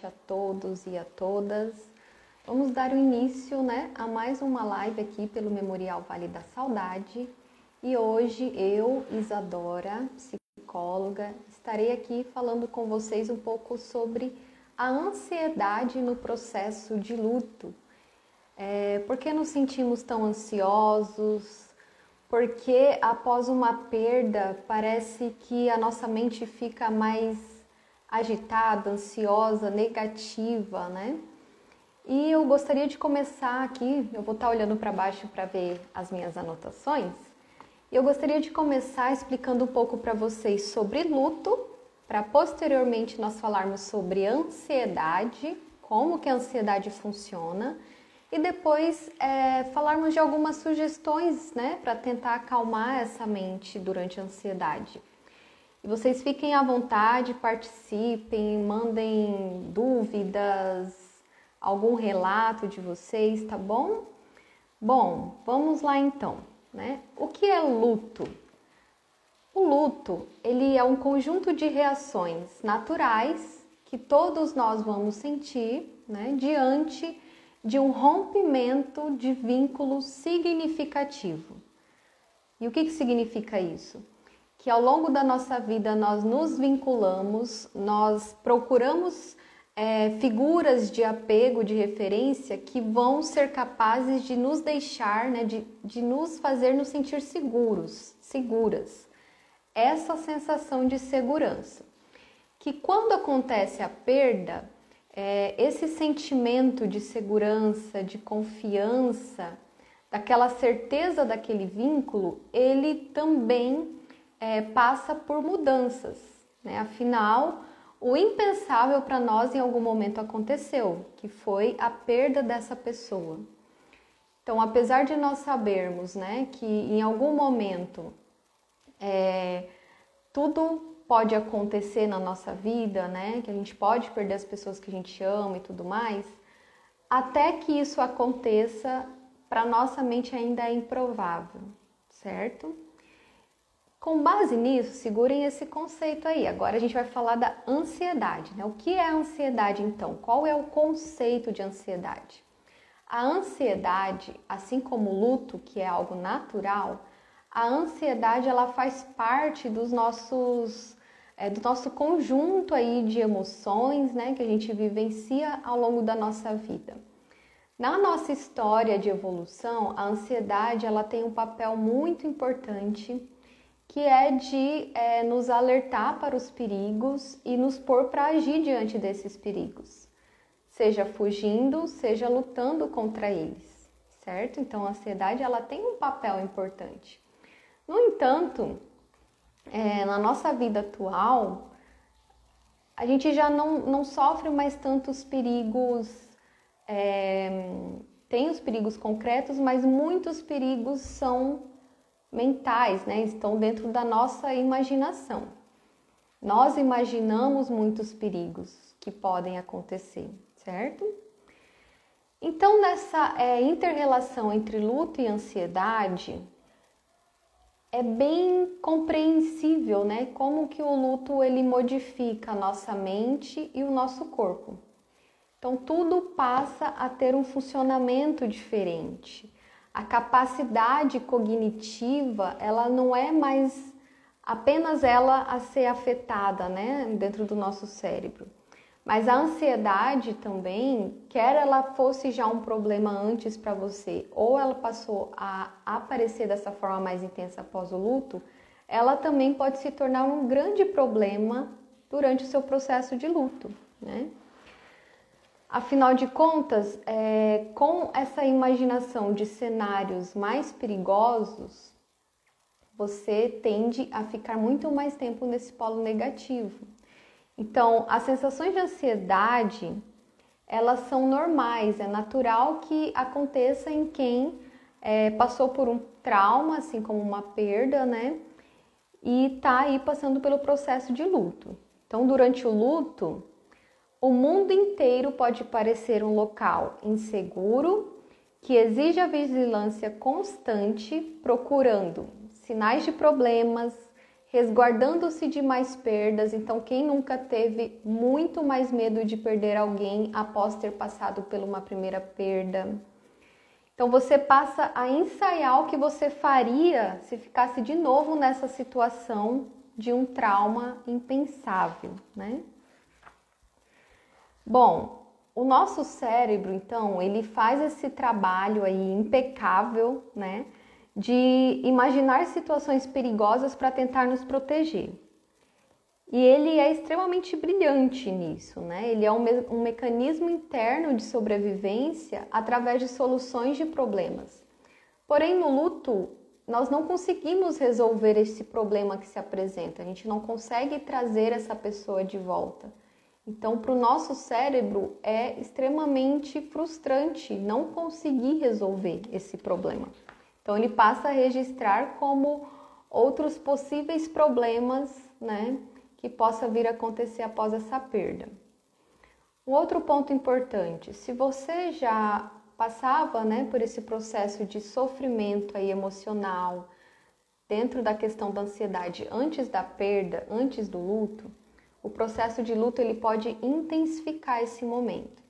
a todos e a todas. Vamos dar o início, a mais uma live aqui pelo Memorial Vale da Saudade. E hoje eu, Isadora, psicóloga, estarei aqui falando com vocês um pouco sobre a ansiedade no processo de luto. Por que nos sentimos tão ansiosos? Porque após uma perda parece que a nossa mente fica mais agitada, ansiosa, negativa, E eu gostaria de começar aqui, eu vou estar olhando para baixo para ver as minhas anotações. E eu gostaria de começar explicando um pouco para vocês sobre luto, para posteriormente nós falarmos sobre ansiedade, como que a ansiedade funciona, e depois falarmos de algumas sugestões, para tentar acalmar essa mente durante a ansiedade. E vocês fiquem à vontade, participem, mandem dúvidas, algum relato de vocês, tá bom? Bom, vamos lá então, O que é luto? O luto, ele é um conjunto de reações naturais que todos nós vamos sentir, diante de um rompimento de vínculo significativo. E o que significa isso? Que ao longo da nossa vida nós nos vinculamos, nós procuramos figuras de apego, de referência que vão ser capazes de nos deixar, de nos fazer nos sentir seguras. Essa sensação de segurança. Que quando acontece a perda, esse sentimento de segurança, de confiança, daquela certeza daquele vínculo, ele também passa por mudanças, Afinal, o impensável para nós em algum momento aconteceu, que foi a perda dessa pessoa. Então, apesar de nós sabermos, que em algum momento tudo pode acontecer na nossa vida, que a gente pode perder as pessoas que a gente ama e tudo mais, até que isso aconteça, para nossa mente ainda é improvável, certo? Com base nisso, segurem esse conceito aí. Agora a gente vai falar da ansiedade, O que é a ansiedade então? Qual é o conceito de ansiedade? A ansiedade, assim como o luto, que é algo natural, a ansiedade ela faz parte do nosso conjunto aí de emoções, que a gente vivencia ao longo da nossa vida. Na nossa história de evolução, a ansiedade ela tem um papel muito importante, que é de nos alertar para os perigos e nos pôr para agir diante desses perigos, seja fugindo, seja lutando contra eles, certo? Então, a ansiedade ela tem um papel importante. No entanto, na nossa vida atual, a gente já não sofre mais tantos perigos, tem os perigos concretos, mas muitos perigos são mentais, estão dentro da nossa imaginação. Nós imaginamos muitos perigos que podem acontecer, certo? Então, nessa inter-relação entre luto e ansiedade, é bem compreensível, como que o luto ele modifica a nossa mente e o nosso corpo. Então, tudo passa a ter um funcionamento diferente. A capacidade cognitiva, ela não é mais apenas ela a ser afetada, dentro do nosso cérebro. Mas a ansiedade também, quer ela fosse já um problema antes para você, ou ela passou a aparecer dessa forma mais intensa após o luto, ela também pode se tornar um grande problema durante o seu processo de luto, Afinal de contas, com essa imaginação de cenários mais perigosos, você tende a ficar muito mais tempo nesse polo negativo. Então, as sensações de ansiedade, elas são normais, é natural que aconteça em quem passou por um trauma, assim como uma perda, e está aí passando pelo processo de luto. Então, durante o luto, o mundo inteiro pode parecer um local inseguro, que exige a vigilância constante, procurando sinais de problemas, resguardando-se de mais perdas. Então, quem nunca teve muito mais medo de perder alguém após ter passado por uma primeira perda? Então, você passa a ensaiar o que você faria se ficasse de novo nessa situação de um trauma impensável, né? Bom, o nosso cérebro, então, ele faz esse trabalho aí impecável, né, de imaginar situações perigosas para tentar nos proteger. E ele é extremamente brilhante nisso, né? Ele é um mecanismo interno de sobrevivência através de soluções de problemas. Porém, no luto, nós não conseguimos resolver esse problema que se apresenta, a gente não consegue trazer essa pessoa de volta. Então, para o nosso cérebro é extremamente frustrante não conseguir resolver esse problema. Então, ele passa a registrar como outros possíveis problemas, né, que possa vir a acontecer após essa perda. Um outro ponto importante, se você já passava, né, por esse processo de sofrimento aí emocional, dentro da questão da ansiedade antes da perda, antes do luto, o processo de luto ele pode intensificar esse momento.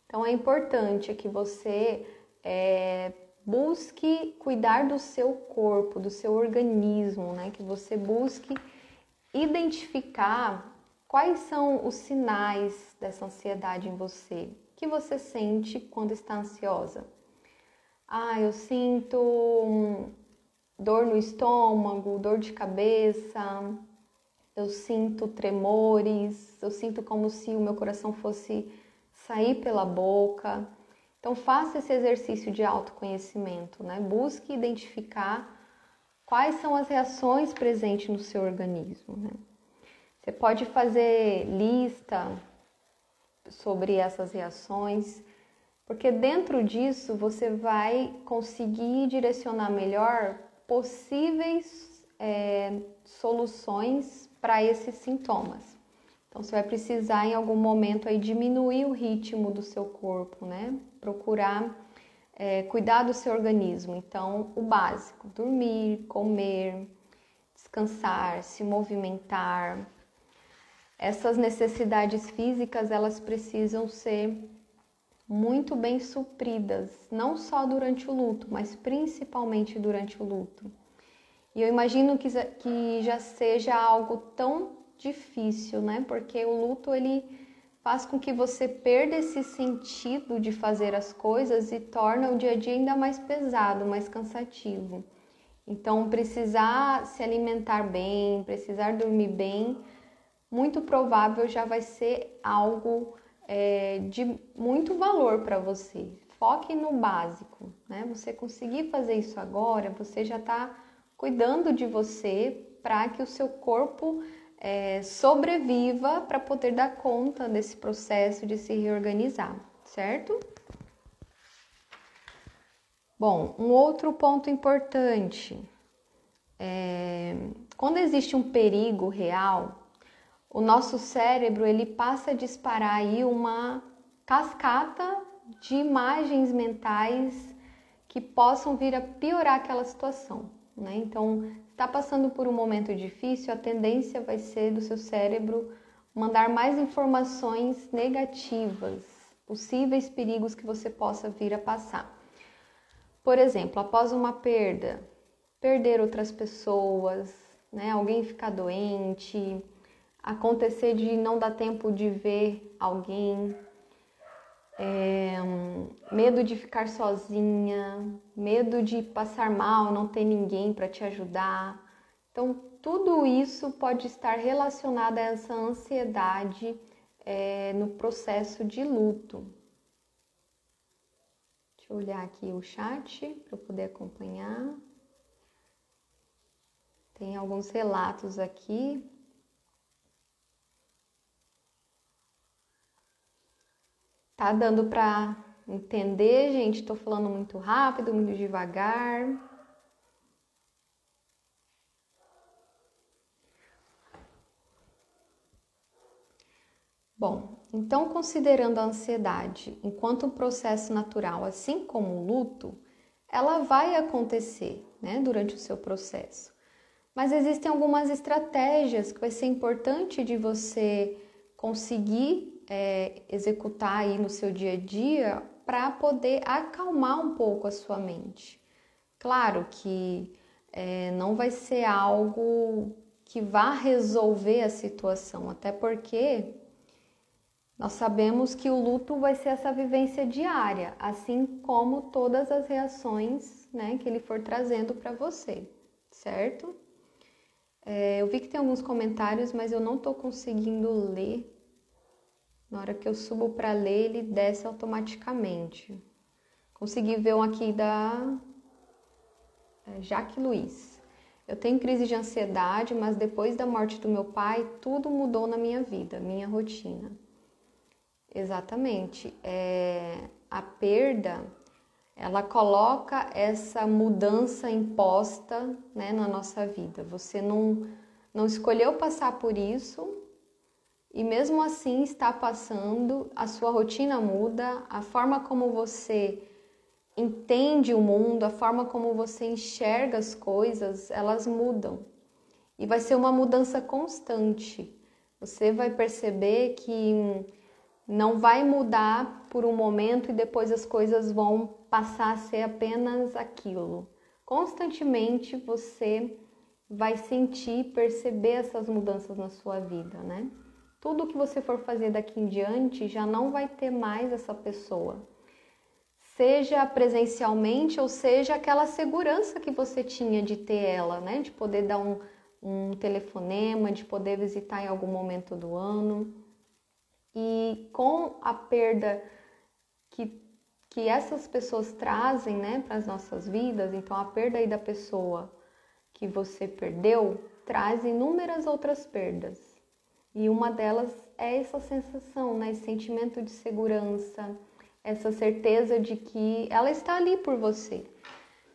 Então é importante que você busque cuidar do seu corpo, do seu organismo, né? Que você busque identificar quais são os sinais dessa ansiedade em você. O que você sente quando está ansiosa? Eu sinto dor no estômago, dor de cabeça, eu sinto tremores, eu sinto como se o meu coração fosse sair pela boca. Então faça esse exercício de autoconhecimento, né? Busque identificar quais são as reações presentes no seu organismo, né? Você pode fazer lista sobre essas reações, porque dentro disso você vai conseguir direcionar melhor possíveis soluções para esses sintomas. Então você vai precisar em algum momento aí diminuir o ritmo do seu corpo, né? Procurar cuidar do seu organismo. Então o básico, dormir, comer, descansar, se movimentar. Essas necessidades físicas, elas precisam ser muito bem supridas, não só durante o luto, mas principalmente durante o luto. E eu imagino que já seja algo tão difícil, né? Porque o luto, ele faz com que você perda esse sentido de fazer as coisas e torna o dia a dia ainda mais pesado, mais cansativo. Então, precisar se alimentar bem, precisar dormir bem, muito provável já vai ser algo de muito valor para você. Foque no básico, né? Você conseguir fazer isso agora, você já está cuidando de você para que o seu corpo sobreviva para poder dar conta desse processo de se reorganizar, certo? Bom, um outro ponto importante, quando existe um perigo real, o nosso cérebro ele passa a disparar aí uma cascata de imagens mentais que possam vir a piorar aquela situação, né? Então, está passando por um momento difícil, a tendência vai ser do seu cérebro mandar mais informações negativas, possíveis perigos que você possa vir a passar. Por exemplo, após uma perda, perder outras pessoas, né? Alguém ficar doente, acontecer de não dar tempo de ver alguém, medo de ficar sozinha, medo de passar mal, não ter ninguém para te ajudar. Então, tudo isso pode estar relacionado a essa ansiedade no processo de luto. Deixa eu olhar aqui o chat para eu poder acompanhar. Tem alguns relatos aqui. Tá dando para entender, gente? Tô falando muito rápido, muito devagar. Bom, então considerando a ansiedade enquanto um processo natural, assim como o luto, ela vai acontecer, né, durante o seu processo. Mas existem algumas estratégias que vai ser importante de você conseguir executar aí no seu dia a dia para poder acalmar um pouco a sua mente. Claro que não vai ser algo que vá resolver a situação, até porque nós sabemos que o luto vai ser essa vivência diária, assim como todas as reações, né, que ele for trazendo para você, certo? Eu vi que tem alguns comentários, mas eu não estou conseguindo ler. Na hora que eu subo para ler, ele desce automaticamente. Consegui ver um aqui da Jaque Luiz. Eu tenho crise de ansiedade, mas depois da morte do meu pai, tudo mudou na minha vida, minha rotina. Exatamente. A perda, ela coloca essa mudança imposta, né, na nossa vida. Você não escolheu passar por isso e mesmo assim está passando, a sua rotina muda, a forma como você entende o mundo, a forma como você enxerga as coisas, elas mudam. E vai ser uma mudança constante. Você vai perceber que não vai mudar por um momento e depois as coisas vão passar a ser apenas aquilo. Constantemente você vai sentir, perceber essas mudanças na sua vida, né? Tudo que você for fazer daqui em diante já não vai ter mais essa pessoa. Seja presencialmente ou seja aquela segurança que você tinha de ter ela, né? De poder dar um telefonema, de poder visitar em algum momento do ano. E com a perda que essas pessoas trazem, né, para as nossas vidas, então a perda aí da pessoa que você perdeu traz inúmeras outras perdas. E uma delas é essa sensação, né, esse sentimento de segurança, essa certeza de que ela está ali por você.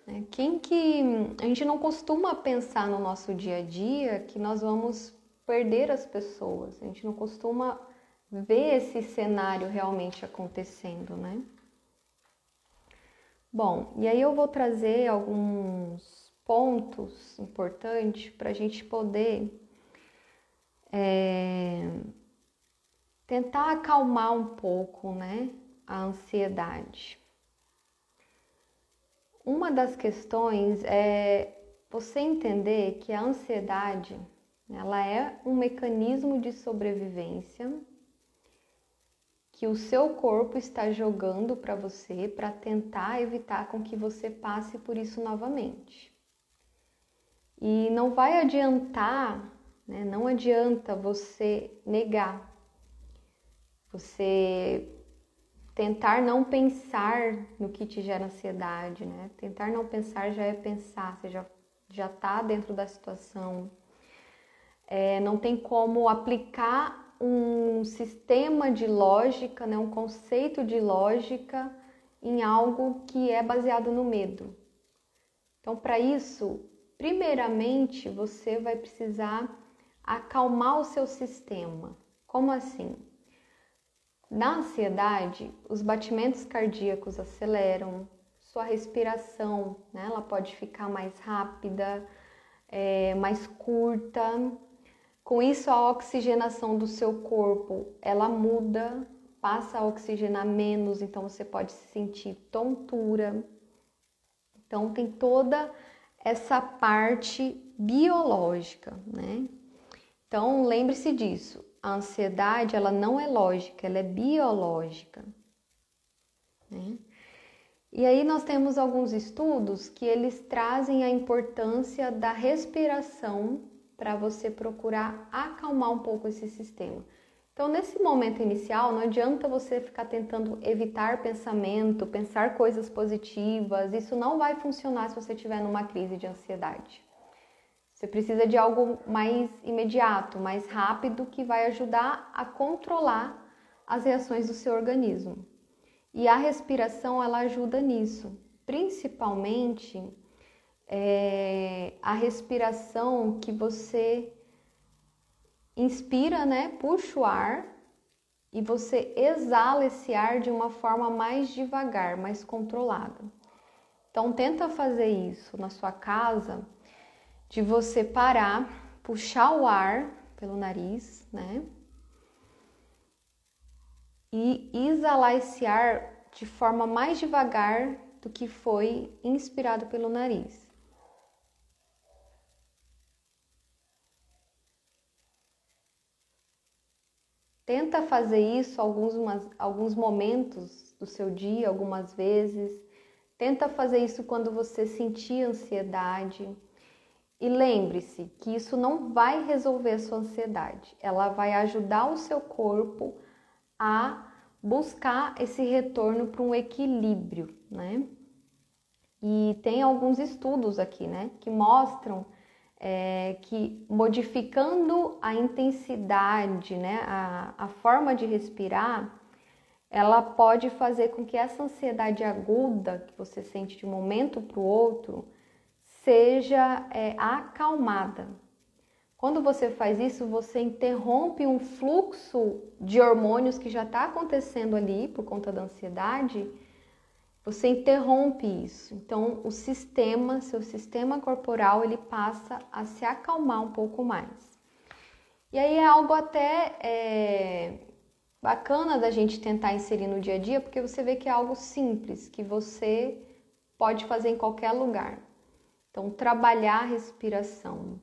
A gente não costuma pensar no nosso dia a dia que nós vamos perder as pessoas, a gente não costuma ver esse cenário realmente acontecendo, né? Bom, e aí eu vou trazer alguns pontos importantes para a gente poder tentar acalmar um pouco, né, a ansiedade. Uma das questões é você entender que a ansiedade, ela é um mecanismo de sobrevivência que o seu corpo está jogando para você para tentar evitar com que você passe por isso novamente. E não vai adiantar, né? Não adianta você negar, você tentar não pensar no que te gera ansiedade, né? Tentar não pensar já é pensar, você já está dentro da situação. Não tem como aplicar um sistema de lógica, né, um conceito de lógica em algo que é baseado no medo. Então, para isso, primeiramente, você vai precisar acalmar o seu sistema. Como assim? Na ansiedade, os batimentos cardíacos aceleram, sua respiração, né, ela pode ficar mais rápida, mais curta. Com isso, a oxigenação do seu corpo, ela muda, passa a oxigenar menos, então você pode sentir tontura. Então, tem toda essa parte biológica, né? Então, lembre-se disso. A ansiedade, ela não é lógica, ela é biológica, né? E aí nós temos alguns estudos que eles trazem a importância da respiração para você procurar acalmar um pouco esse sistema. Então, nesse momento inicial, não adianta você ficar tentando evitar pensamento, pensar coisas positivas. Isso não vai funcionar se você estiver numa crise de ansiedade. Você precisa de algo mais imediato, mais rápido, que vai ajudar a controlar as reações do seu organismo. E a respiração, ela ajuda nisso, principalmente a respiração que você inspira, né? Puxa o ar e você exala esse ar de uma forma mais devagar, mais controlada. Então, tenta fazer isso na sua casa de você parar, puxar o ar pelo nariz, né? E exalar esse ar de forma mais devagar do que foi inspirado pelo nariz. Tenta fazer isso alguns momentos do seu dia, algumas vezes. Tenta fazer isso quando você sentir ansiedade. E lembre-se que isso não vai resolver a sua ansiedade. Ela vai ajudar o seu corpo a buscar esse retorno para um equilíbrio, né? E tem alguns estudos aqui, né, que mostram que modificando a intensidade, né, a forma de respirar, ela pode fazer com que essa ansiedade aguda que você sente de um momento para o outro seja acalmada. Quando você faz isso, você interrompe um fluxo de hormônios que já está acontecendo ali por conta da ansiedade. Você interrompe isso. Então, seu sistema corporal, ele passa a se acalmar um pouco mais. E aí é algo até bacana da gente tentar inserir no dia a dia, porque você vê que é algo simples, que você pode fazer em qualquer lugar. Então, trabalhar a respiração,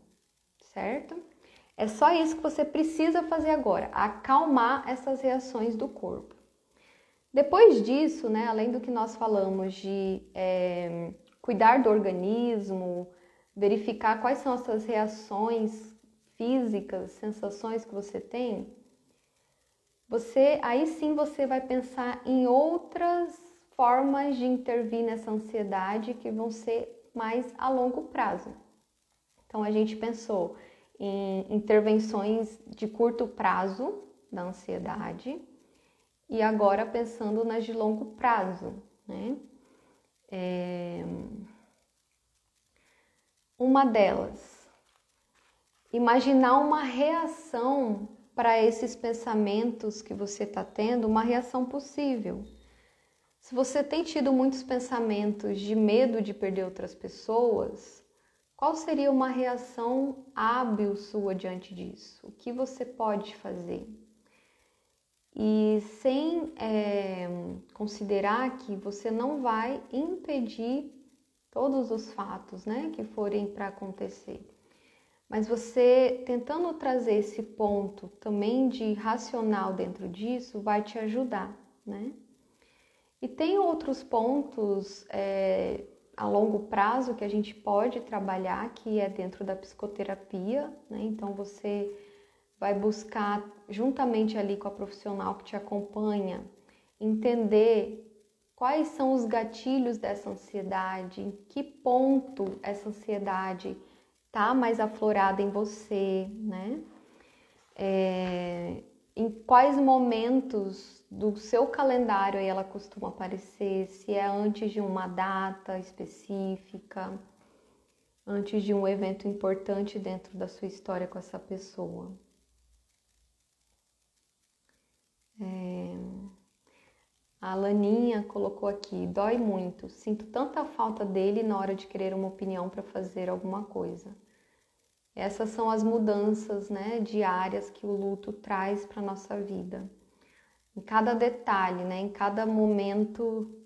certo? É só isso que você precisa fazer agora, acalmar essas reações do corpo. Depois disso, né, além do que nós falamos de cuidar do organismo, verificar quais são essas reações físicas, sensações que você tem, aí sim você vai pensar em outras formas de intervir nessa ansiedade que vão ser mais a longo prazo. Então a gente pensou em intervenções de curto prazo da ansiedade e agora pensando nas de longo prazo, né? Uma delas, imaginar uma reação para esses pensamentos que você está tendo, uma reação possível. Se você tem tido muitos pensamentos de medo de perder outras pessoas, qual seria uma reação hábil sua diante disso? O que você pode fazer? E sem considerar que você não vai impedir todos os fatos, né, que forem para acontecer. Mas você tentando trazer esse ponto também de racional dentro disso vai te ajudar, né? E tem outros pontos a longo prazo que a gente pode trabalhar, que é dentro da psicoterapia, né? Então você vai buscar, juntamente ali com a profissional que te acompanha, entender quais são os gatilhos dessa ansiedade, em que ponto essa ansiedade está mais aflorada em você, né? Em quais momentos do seu calendário ela costuma aparecer, se é antes de uma data específica, antes de um evento importante dentro da sua história com essa pessoa. A Laninha colocou aqui, dói muito, sinto tanta falta dele na hora de querer uma opinião para fazer alguma coisa. Essas são as mudanças, né, diárias que o luto traz para a nossa vida. Em cada detalhe, né, em cada momento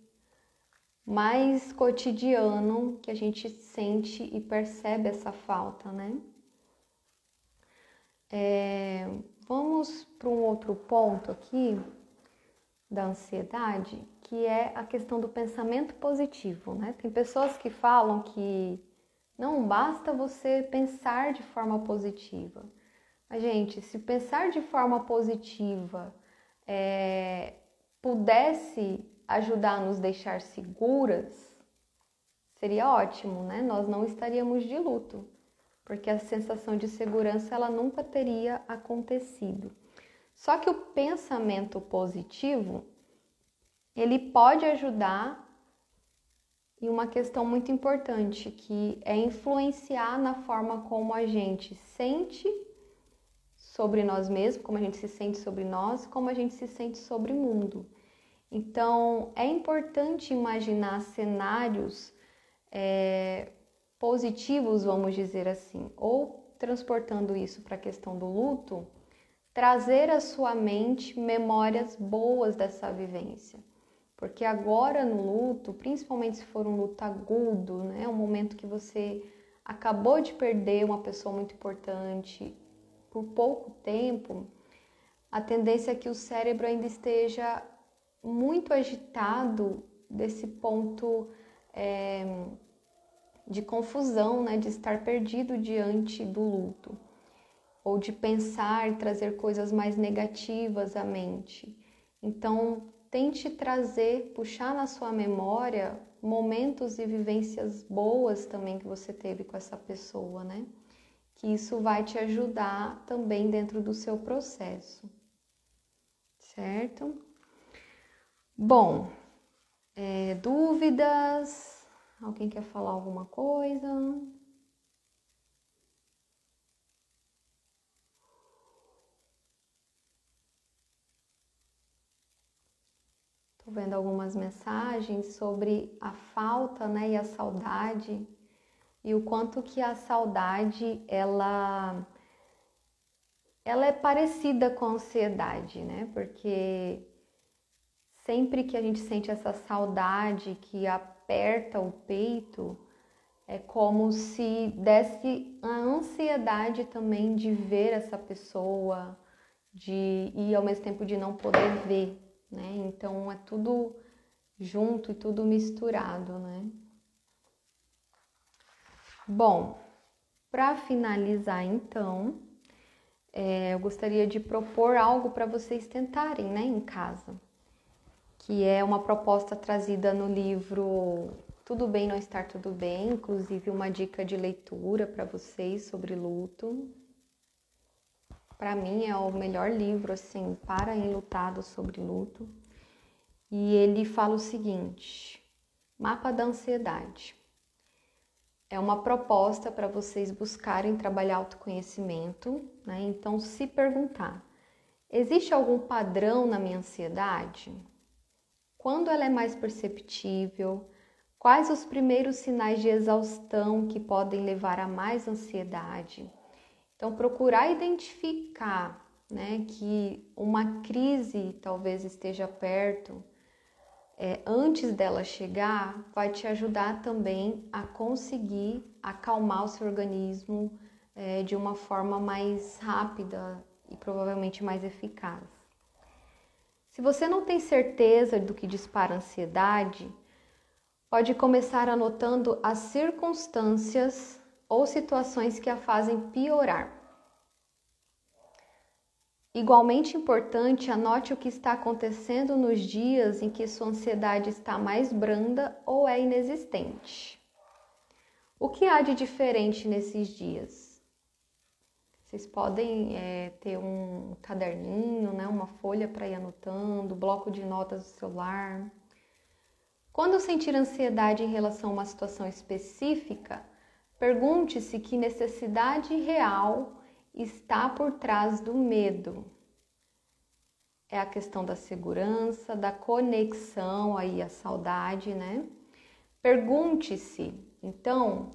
mais cotidiano que a gente sente e percebe essa falta, né? Vamos para um outro ponto aqui da ansiedade, que é a questão do pensamento positivo, né? Tem pessoas que falam que não basta você pensar de forma positiva. Mas, gente, se pensar de forma positiva pudesse ajudar a nos deixar seguras, seria ótimo, né? Nós não estaríamos de luto, porque a sensação de segurança ela nunca teria acontecido. Só que o pensamento positivo, ele pode ajudar em uma questão muito importante, que é influenciar na forma como a gente sente sobre nós mesmos, como a gente se sente sobre nós, como a gente se sente sobre o mundo. Então, é importante imaginar cenários positivos, vamos dizer assim, ou transportando isso para a questão do luto, trazer à sua mente memórias boas dessa vivência. Porque agora no luto, principalmente se for um luto agudo, né, um momento que você acabou de perder uma pessoa muito importante por pouco tempo, a tendência é que o cérebro ainda esteja muito agitado desse ponto de confusão, né, de estar perdido diante do luto, ou de pensar e trazer coisas mais negativas à mente. Então, tente trazer, puxar na sua memória momentos e vivências boas também que você teve com essa pessoa, né? Que isso vai te ajudar também dentro do seu processo, certo? Bom, dúvidas? Alguém quer falar alguma coisa? Estou vendo algumas mensagens sobre a falta, né, e a saudade, e o quanto que a saudade ela é parecida com a ansiedade, né? Porque sempre que a gente sente essa saudade que aperta o peito, é como se desse a ansiedade também de ver essa pessoa, e ao mesmo tempo de não poder ver, né? Então é tudo junto e tudo misturado, né? Bom, para finalizar então, eu gostaria de propor algo para vocês tentarem, né, em casa, que é uma proposta trazida no livro Tudo Bem Não Estar Tudo Bem, inclusive uma dica de leitura para vocês sobre luto. Para mim é o melhor livro assim para enlutado sobre luto. E ele fala o seguinte: mapa da ansiedade. É uma proposta para vocês buscarem trabalhar autoconhecimento, né? Então, se perguntar: existe algum padrão na minha ansiedade? Quando ela é mais perceptível? Quais os primeiros sinais de exaustão que podem levar a mais ansiedade? Então, procurar identificar, né, que uma crise talvez esteja perto, antes dela chegar, vai te ajudar também a conseguir acalmar o seu organismo de uma forma mais rápida e provavelmente mais eficaz. Se você não tem certeza do que dispara a ansiedade, pode começar anotando as circunstâncias ou situações que a fazem piorar. Igualmente importante, anote o que está acontecendo nos dias em que sua ansiedade está mais branda ou é inexistente. O que há de diferente nesses dias? Vocês podem ter um caderninho, né, uma folha para ir anotando, bloco de notas do celular. Quando sentir ansiedade em relação a uma situação específica, pergunte-se que necessidade real está por trás do medo. É a questão da segurança, da conexão, aí a saudade, né? Pergunte-se, então,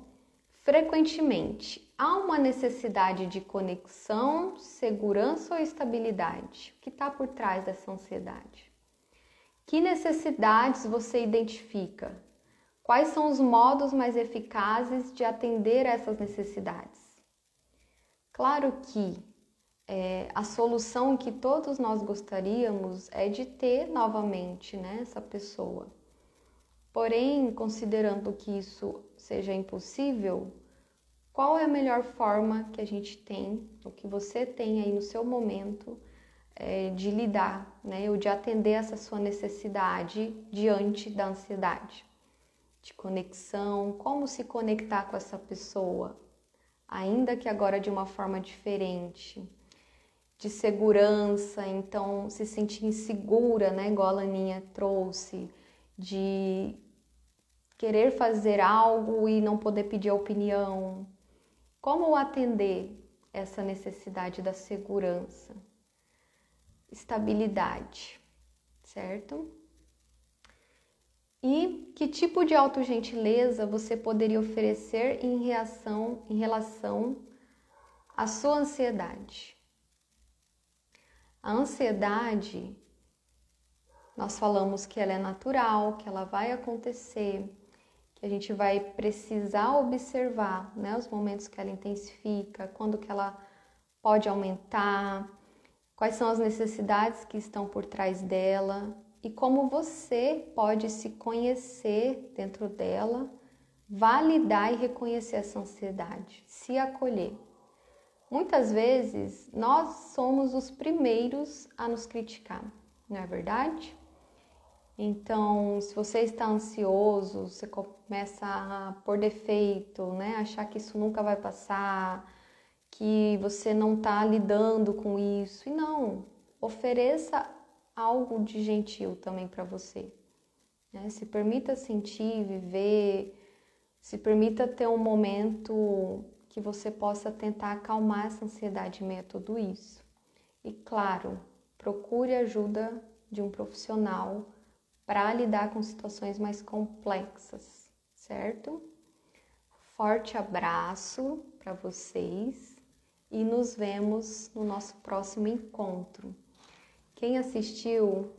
frequentemente, há uma necessidade de conexão, segurança ou estabilidade? O que está por trás dessa ansiedade? Que necessidades você identifica? Quais são os modos mais eficazes de atender a essas necessidades? Claro que a solução que todos nós gostaríamos é de ter novamente, né, essa pessoa. Porém, considerando que isso seja impossível, qual é a melhor forma que a gente tem, o que você tem aí no seu momento, de lidar, né, ou de atender essa sua necessidade diante da ansiedade? De conexão, como se conectar com essa pessoa, ainda que agora de uma forma diferente. De segurança, então se sentir insegura, né, igual a Laninha trouxe, de querer fazer algo e não poder pedir opinião. Como atender essa necessidade da segurança? Estabilidade, certo? E que tipo de autogentileza você poderia oferecer em relação à sua ansiedade? A ansiedade, nós falamos que ela é natural, que ela vai acontecer, que a gente vai precisar observar, né, os momentos que ela intensifica, quando que ela pode aumentar, quais são as necessidades que estão por trás dela e como você pode se conhecer dentro dela, validar e reconhecer essa ansiedade, se acolher. Muitas vezes nós somos os primeiros a nos criticar, não é verdade? Então, se você está ansioso, você começa a pôr defeito, né? Achar que isso nunca vai passar, que você não está lidando com isso. E não, ofereça algo de gentil também para você, né? Se permita sentir, viver, se permita ter um momento que você possa tentar acalmar essa ansiedade em meio a tudo isso. E claro, procure ajuda de um profissional para lidar com situações mais complexas, certo? Forte abraço para vocês e nos vemos no nosso próximo encontro. Quem assistiu,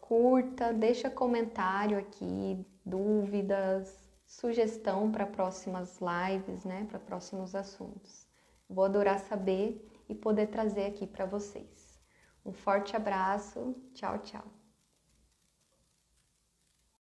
curta, deixa comentário aqui, dúvidas, sugestão para próximas lives, né, para próximos assuntos. Vou adorar saber e poder trazer aqui para vocês. Um forte abraço, tchau, tchau.